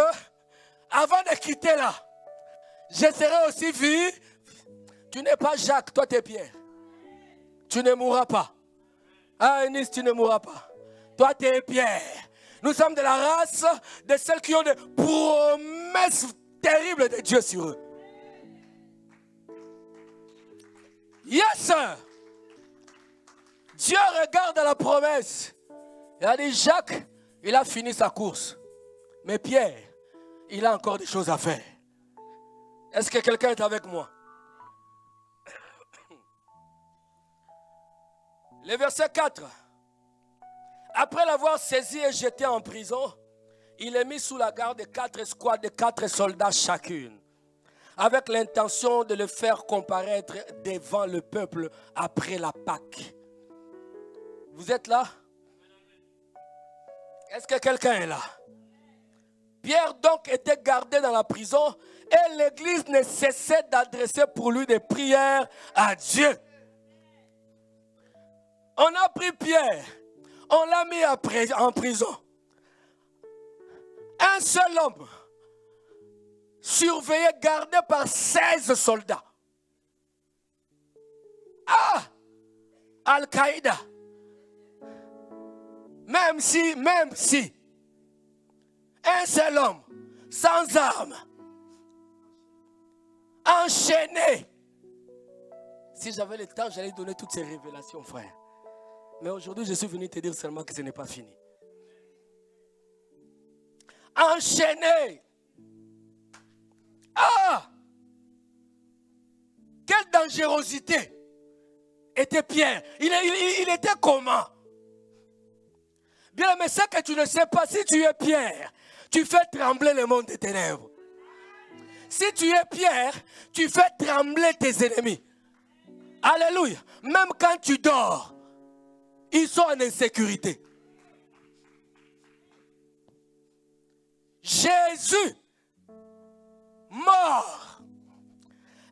avant de quitter là, je serai aussi vu. Tu n'es pas Jacques, toi tu es Pierre. Tu ne mourras pas. Ah, Eunice, tu ne mourras pas. Toi tu es Pierre. Nous sommes de la race de celles qui ont des promesses terribles de Dieu sur eux. Yes, sir. Dieu regarde la promesse. Il a dit, Jacques, il a fini sa course. Mais Pierre, il a encore des choses à faire. Est-ce que quelqu'un est avec moi? Le verset 4. Après l'avoir saisi et jeté en prison, il est mis sous la garde de 4 escouades de 4 soldats chacune, avec l'intention de le faire comparaître devant le peuple après la Pâque. Vous êtes là? Est-ce que quelqu'un est là? Pierre donc était gardé dans la prison et l'église ne cessait d'adresser pour lui des prières à Dieu. On a pris Pierre, on l'a mis en prison. Un seul homme, surveillé, gardé par 16 soldats. Ah! Al-Qaïda. Même si, un seul homme, sans armes, enchaîné. Si j'avais le temps, j'allais donner toutes ces révélations, frère. Mais aujourd'hui, je suis venu te dire seulement que ce n'est pas fini. Enchaîné. Ah! Quelle dangerosité était Pierre. Il était comment? Bien, mais c'est que tu ne sais pas, si tu es Pierre, tu fais trembler le monde des ténèbres. Si tu es Pierre, tu fais trembler tes ennemis. Alléluia. Même quand tu dors, ils sont en insécurité. Jésus, mort,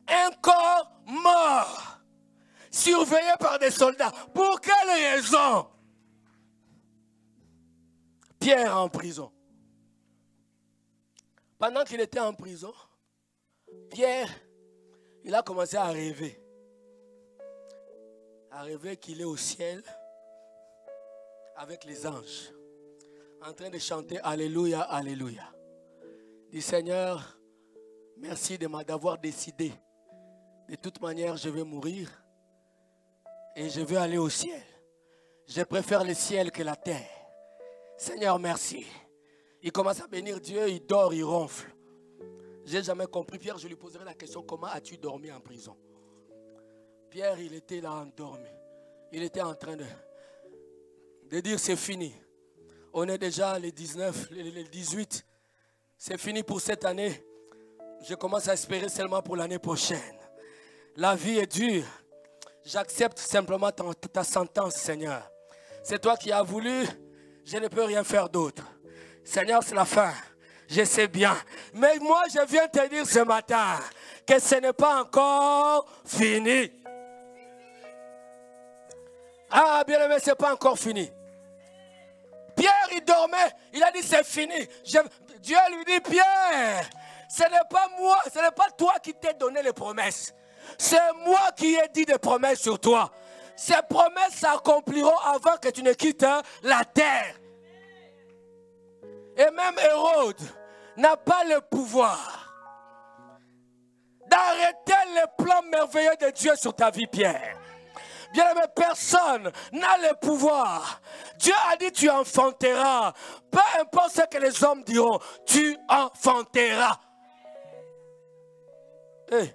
un corps mort, surveillé par des soldats. Pour quelle raison? Pierre en prison. Pendant qu'il était en prison, Pierre, il a commencé à rêver. À rêver qu'il est au ciel avec les anges, en train de chanter Alléluia, Alléluia. Dit Seigneur, merci d'avoir décidé. De toute manière, je vais mourir et je vais aller au ciel. Je préfère le ciel que la terre. Seigneur, merci. Il commence à bénir Dieu, il dort, il ronfle. Je n'ai jamais compris. Pierre, je lui poserai la question, comment as-tu dormi en prison? Pierre, il était là endormi. Il était en train de dire c'est fini. On est déjà le 19, le 18. C'est fini pour cette année. Je commence à espérer seulement pour l'année prochaine. La vie est dure. J'accepte simplement ta sentence, Seigneur. C'est toi qui as voulu. Je ne peux rien faire d'autre. Seigneur, c'est la fin. Je sais bien. Mais moi, je viens te dire ce matin que ce n'est pas encore fini. Ah, bien aimé, ce n'est pas encore fini. Pierre, il dormait. Il a dit, c'est fini. Dieu lui dit, Pierre, ce n'est pas moi, ce n'est pas toi qui t'ai donné les promesses. C'est moi qui ai dit des promesses sur toi. Ces promesses s'accompliront avant que tu ne quittes la terre. Et même Hérode n'a pas le pouvoir d'arrêter les plans merveilleux de Dieu sur ta vie, Pierre. Bien aimé, personne n'a le pouvoir. Dieu a dit tu enfanteras. Peu importe ce que les hommes diront, tu enfanteras. Hey,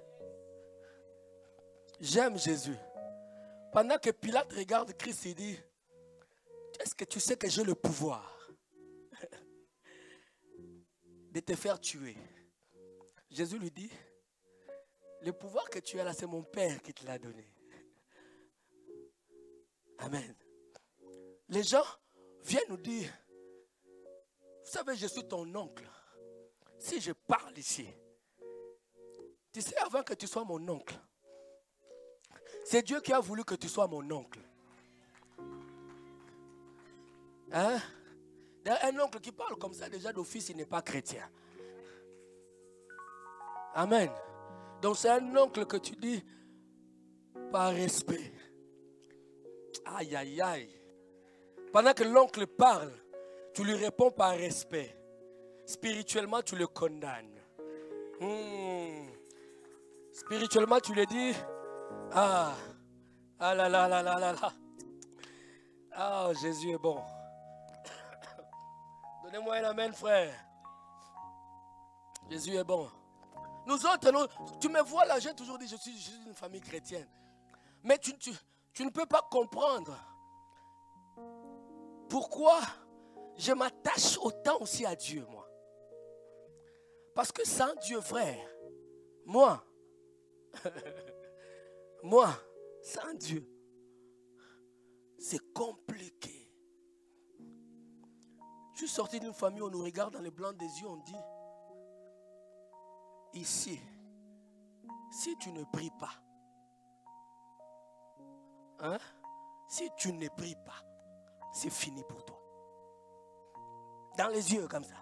j'aime Jésus. Pendant que Pilate regarde Christ, il dit, est-ce que tu sais que j'ai le pouvoir de te faire tuer? Jésus lui dit, le pouvoir que tu as là, c'est mon Père qui te l'a donné. Amen. Les gens viennent nous dire, vous savez, je suis ton oncle. Si je parle ici, tu sais, avant que tu sois mon oncle, c'est Dieu qui a voulu que tu sois mon oncle. Hein? Un oncle qui parle comme ça, déjà d'office, il n'est pas chrétien. Amen. Donc c'est un oncle que tu dis par respect. Aïe, aïe, aïe. Pendant que l'oncle parle, tu lui réponds par respect. Spirituellement, tu le condamnes. Spirituellement, tu lui dis, ah là là là là là là. Ah, Jésus est bon. Donnez-moi un amen, frère. Jésus est bon. Nous autres, tu me vois là, j'ai toujours dit, je suis une famille chrétienne. Mais tu ne peux pas comprendre pourquoi je m'attache autant aussi à Dieu, moi. Parce que sans Dieu, frère, moi, sans Dieu, c'est compliqué. Je suis sorti d'une famille où on nous regarde dans les blancs des yeux, on dit, ici, si tu ne pries pas, hein, si tu ne pries pas, c'est fini pour toi. Dans les yeux comme ça.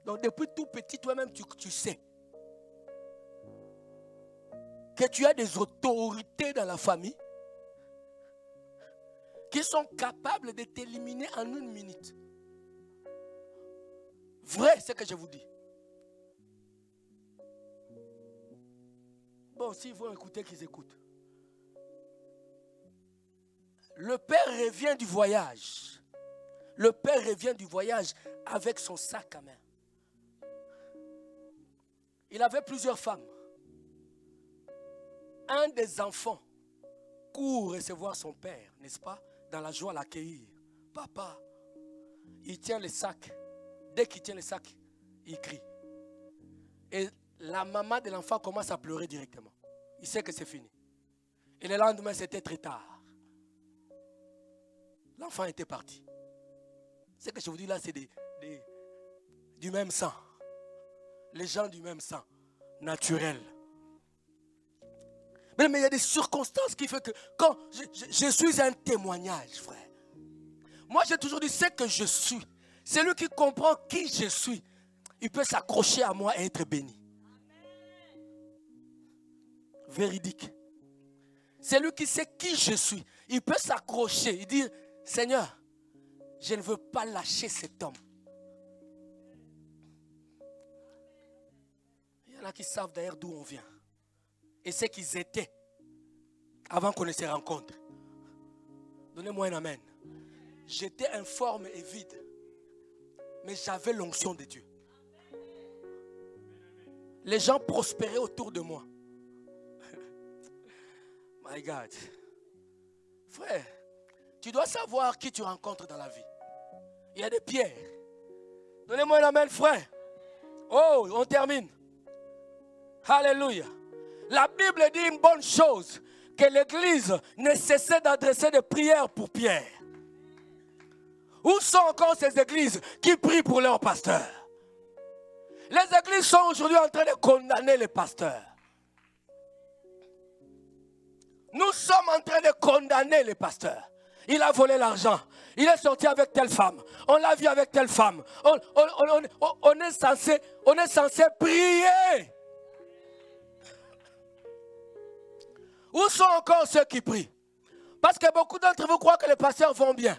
Donc depuis tout petit, toi-même, tu sais que tu as des autorités dans la famille qui sont capables de t'éliminer en 1 minute. Vrai, c'est ce que je vous dis. Bon, s'ils vont écouter, qu'ils écoutent. Le père revient du voyage. Le père revient du voyage avec son sac à main. Il avait plusieurs femmes. Un des enfants court recevoir son père, n'est-ce pas? Dans la joie, l'accueillir. Papa, il tient le sac. Dès qu'il tient le sac, il crie. Et la maman de l'enfant commence à pleurer directement. Il sait que c'est fini. Et le lendemain, c'était très tard. L'enfant était parti. Ce que je vous dis là, c'est du même sang. Les gens du même sang, naturel. Mais il y a des circonstances qui font que quand je suis un témoignage, frère. Moi, j'ai toujours dit ce que je suis. Celui qui comprend qui je suis, il peut s'accrocher à moi et être béni. Véridique. Celui qui sait qui je suis, il peut s'accrocher et dire, Seigneur, je ne veux pas lâcher cet homme. Il y en a qui savent d'ailleurs d'où on vient. Et ce qu'ils étaient avant qu'on ne se rencontre. Donnez-moi un amen. J'étais informe et vide. Mais j'avais l'onction de Dieu. Les gens prospéraient autour de moi. My God. Frère, tu dois savoir qui tu rencontres dans la vie. Il y a des pierres. Donnez-moi un amen, frère. Oh, on termine. Alléluia. La Bible dit une bonne chose, que l'Église ne cessait d'adresser des prières pour Pierre. Où sont encore ces églises qui prient pour leurs pasteurs? Les églises sont aujourd'hui en train de condamner les pasteurs. Nous sommes en train de condamner les pasteurs. Il a volé l'argent. Il est sorti avec telle femme. On l'a vu avec telle femme. On est censé prier. Où sont encore ceux qui prient? Parce que beaucoup d'entre vous croient que les pasteurs vont bien.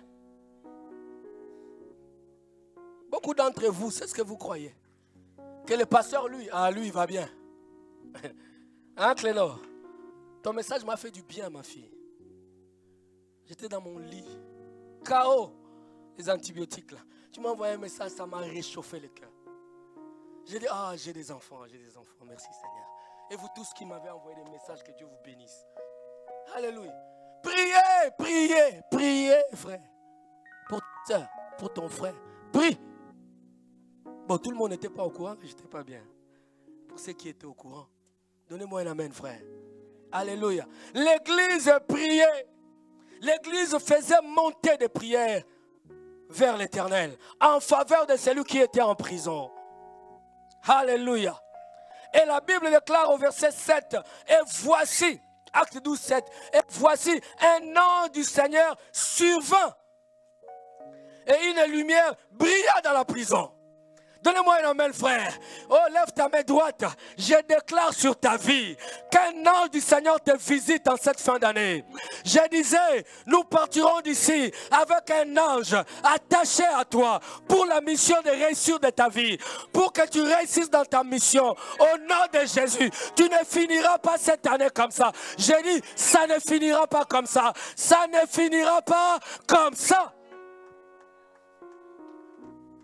Beaucoup d'entre vous, c'est ce que vous croyez. Que le pasteur, lui, il va bien. Hein, Clénor? Ton message m'a fait du bien, ma fille. J'étais dans mon lit. KO. Les antibiotiques, là. Tu m'as envoyé un message, ça m'a réchauffé le cœur. J'ai dit, j'ai des enfants, merci Seigneur. Et vous tous qui m'avez envoyé des messages, que Dieu vous bénisse. Alléluia. Priez, frère. Pour ta soeur, pour ton frère. Prie. Bon, tout le monde n'était pas au courant, mais je n'étais pas bien. Pour ceux qui étaient au courant, donnez-moi un amen, frère. Alléluia. L'église priait. L'église faisait monter des prières vers l'Éternel en faveur de celui qui était en prison. Alléluia. Et la Bible déclare au verset 7, et voici, acte 12, 7, et voici un ange du Seigneur survint et une lumière brilla dans la prison. Donnez-moi un amen, frère. Oh, lève ta main droite. Je déclare sur ta vie qu'un ange du Seigneur te visite en cette fin d'année. Je disais, nous partirons d'ici avec un ange attaché à toi pour la mission de réussir de ta vie. Pour que tu réussisses dans ta mission. Au nom de Jésus, tu ne finiras pas cette année comme ça. J'ai dit, ça ne finira pas comme ça. Ça ne finira pas comme ça.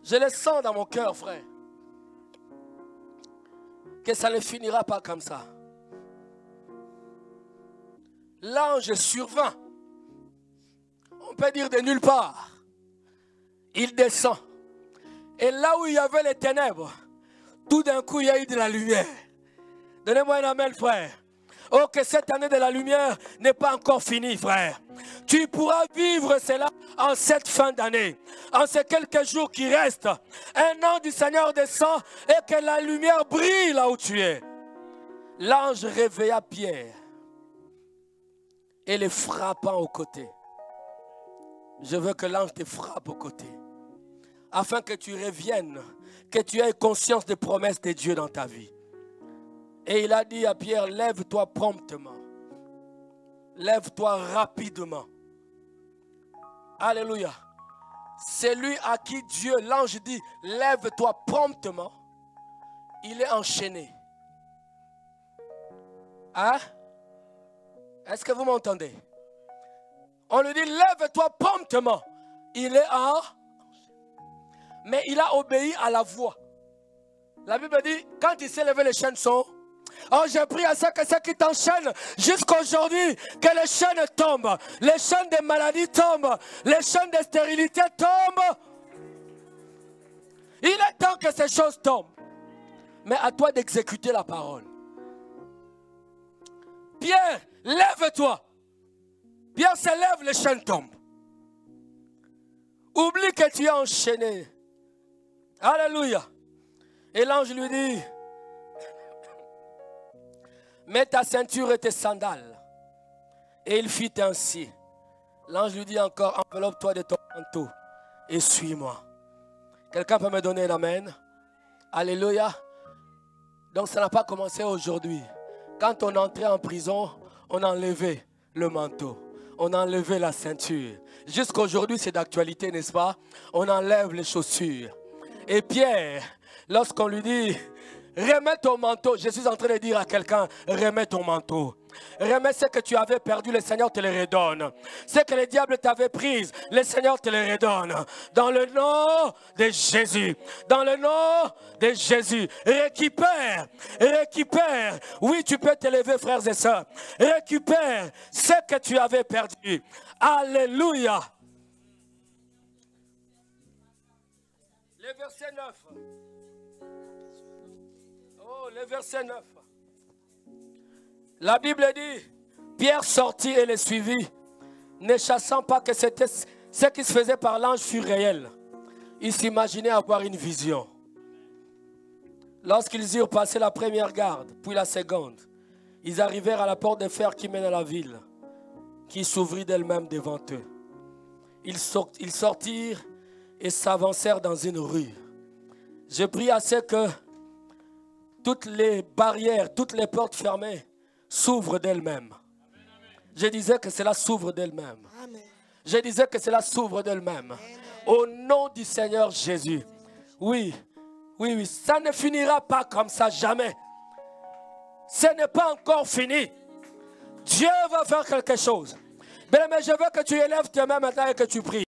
Je le sens dans mon cœur, frère, que ça ne finira pas comme ça. L'ange survint, on peut dire de nulle part. Il descend. Et là où il y avait les ténèbres, tout d'un coup, il y a eu de la lumière. Donnez-moi un amen, frère. Oh, que cette année de la lumière n'est pas encore finie, frère. Tu pourras vivre cela en cette fin d'année. En ces quelques jours qui restent. Un ange du Seigneur descend et que la lumière brille là où tu es. L'ange réveilla Pierre et le frappant au côté. Je veux que l'ange te frappe au côté. Afin que tu reviennes, que tu aies conscience des promesses de Dieu dans ta vie. Et il a dit à Pierre, lève-toi promptement. Lève-toi rapidement. Alléluia. C'est lui à qui Dieu, l'ange dit, lève-toi promptement. Il est enchaîné. Hein? Est-ce que vous m'entendez? On lui dit, lève-toi promptement. Il est en... Mais il a obéi à la voix. La Bible dit, quand il s'est levé, les chaînes sont... Oh, j'ai pris à ça que ceux qui t'enchaînent jusqu'aujourd'hui, que les chaînes tombent, les chaînes de maladie tombent, les chaînes de stérilité tombent. Il est temps que ces choses tombent. Mais à toi d'exécuter la parole. Pierre, lève-toi. Pierre se lève, les chaînes tombent. Oublie que tu es enchaîné. Alléluia. Et l'ange lui dit, mets ta ceinture et tes sandales. Et il fit ainsi. L'ange lui dit encore, enveloppe-toi de ton manteau et suis-moi. Quelqu'un peut me donner un amen? Alléluia. Donc ça n'a pas commencé aujourd'hui. Quand on entrait en prison, on enlevait le manteau. On enlevait la ceinture. Jusqu'à aujourd'hui, c'est d'actualité, n'est-ce pas? On enlève les chaussures. Et Pierre, lorsqu'on lui dit, remets ton manteau. Je suis en train de dire à quelqu'un, remets ton manteau. Remets ce que tu avais perdu, le Seigneur te le redonne. Ce que le diable t'avait pris, le Seigneur te le redonne. Dans le nom de Jésus. Dans le nom de Jésus. Récupère. Récupère. Oui, tu peux te lever, frères et sœurs. Récupère ce que tu avais perdu. Alléluia. Le verset 9. Oh, le verset 9. La Bible dit, Pierre sortit et les suivit, ne chassant pas que c'était ce qui se faisait par l'ange fut réel. Ils s'imaginaient avoir une vision. Lorsqu'ils eurent passé la première garde, puis la seconde, ils arrivèrent à la porte de fer qui mène à la ville, qui s'ouvrit d'elle-même devant eux. Ils sortirent et s'avancèrent dans une rue. Je prie à ce que toutes les barrières, toutes les portes fermées s'ouvrent d'elles-mêmes. Je disais que cela s'ouvre d'elle-même. Je disais que cela s'ouvre d'elle-même. Au nom du Seigneur Jésus. Oui, oui, oui, ça ne finira pas comme ça, jamais. Ce n'est pas encore fini. Dieu va faire quelque chose. Mais je veux que tu élèves tes mains maintenant et que tu pries.